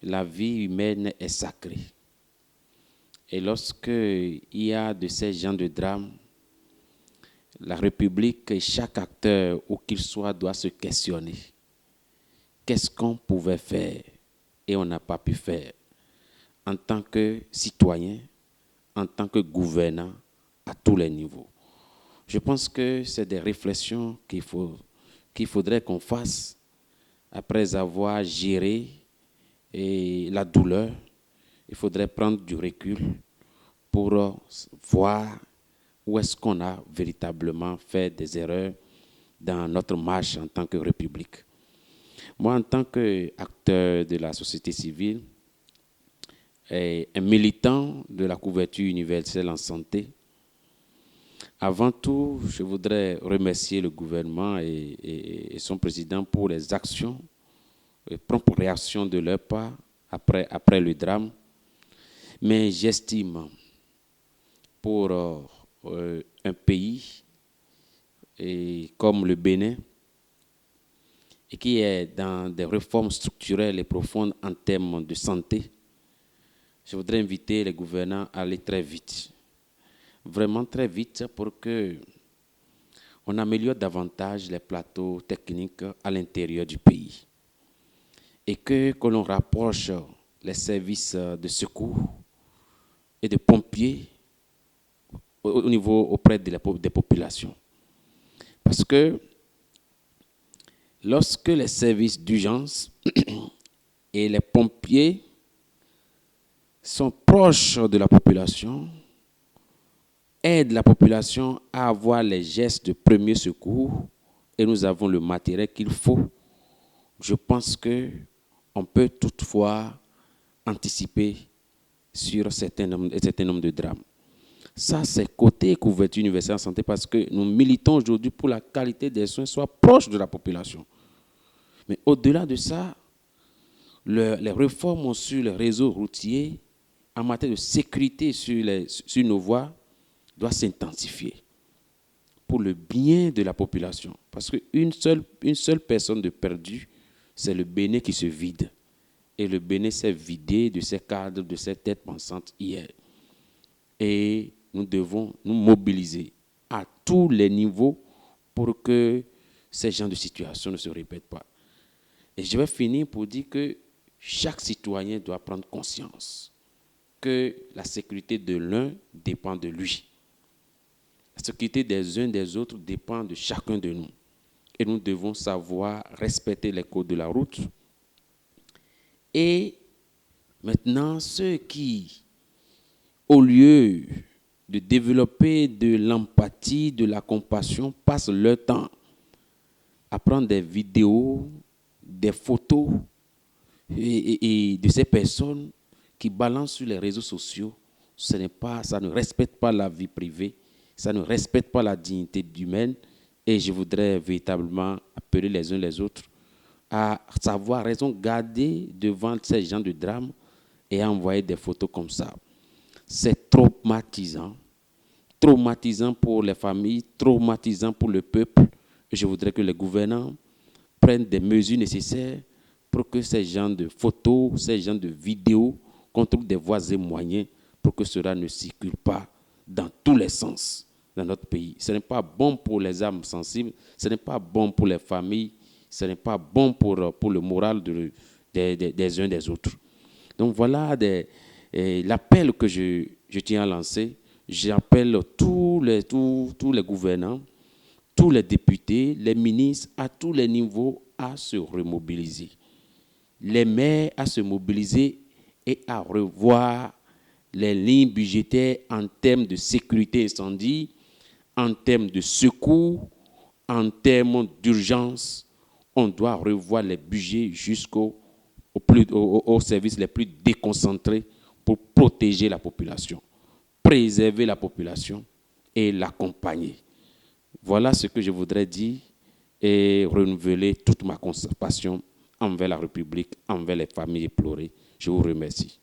la vie humaine est sacrée. Et lorsque il y a de ces genres de drames, la République et chaque acteur, où qu'il soit, doit se questionner. Qu'est-ce qu'on pouvait faire et on n'a pas pu faire en tant que citoyen, en tant que gouvernant, à tous les niveaux. Je pense que c'est des réflexions qu'il faudrait qu'on fasse après avoir géré la douleur. Il faudrait prendre du recul pour voir où est-ce qu'on a véritablement fait des erreurs dans notre marche en tant que République. Moi, en tant qu'acteur de la société civile et un militant de la couverture universelle en santé, avant tout, je voudrais remercier le gouvernement et son président pour les actions et promptes réactions de leur part après le drame. Mais j'estime pour un pays comme le Bénin, et qui est dans des réformes structurelles et profondes en termes de santé, je voudrais inviter les gouvernants à aller très vite. Vraiment très vite pour qu'on améliore davantage les plateaux techniques à l'intérieur du pays. Et que l'on rapproche les services de secours et de pompiers au niveau auprès des populations. Parce que lorsque les services d'urgence et les pompiers sont proches de la population, aident la population à avoir les gestes de premier secours et nous avons le matériel qu'il faut, je pense qu'on peut toutefois anticiper sur un certain nombre de drames. Ça, c'est côté couverture universelle en santé parce que nous militons aujourd'hui pour la qualité des soins soit proche de la population. Mais au-delà de ça, les réformes sur les réseaux routiers en matière de sécurité sur nos voies doivent s'intensifier pour le bien de la population. Parce qu'une seule personne de perdue, c'est le Bénin qui se vide. Et le Bénin s'est vidé de ses cadres, de ses têtes pensantes hier. Et nous devons nous mobiliser à tous les niveaux pour que ces genres de situations ne se répètent pas. Et je vais finir pour dire que chaque citoyen doit prendre conscience que la sécurité de l'un dépend de lui. La sécurité des uns des autres dépend de chacun de nous. Et nous devons savoir respecter les codes de la route. Et maintenant, ceux qui, au lieu de développer de l'empathie, de la compassion, passent leur temps à prendre des vidéos, des photos et de ces personnes qui balancent sur les réseaux sociaux, ça ne respecte pas la vie privée, ça ne respecte pas la dignité humaine. Et je voudrais véritablement appeler les uns les autres à savoir raison garder devant ces gens de drame et à envoyer des photos comme ça. C'est traumatisant pour les familles, traumatisant pour le peuple. Je voudrais que les gouvernants prennent des mesures nécessaires pour que ces gens de photos, ces gens de vidéos, qu'on trouve des voies et moyens pour que cela ne circule pas dans tous les sens dans notre pays. Ce n'est pas bon pour les âmes sensibles, ce n'est pas bon pour les familles, ce n'est pas bon pour le moral des uns des autres. Donc voilà l'appel que je tiens à lancer. J'appelle tous les gouvernants, tous les députés, les ministres, à tous les niveaux, à se remobiliser. Les maires à se mobiliser et à revoir les lignes budgétaires en termes de sécurité incendie, en termes de secours, en termes d'urgence. On doit revoir les budgets jusqu'aux services les plus déconcentrés pour protéger la population, préserver la population et l'accompagner. Voilà ce que je voudrais dire et renouveler toute ma compassion envers la République, envers les familles éplorées. Je vous remercie.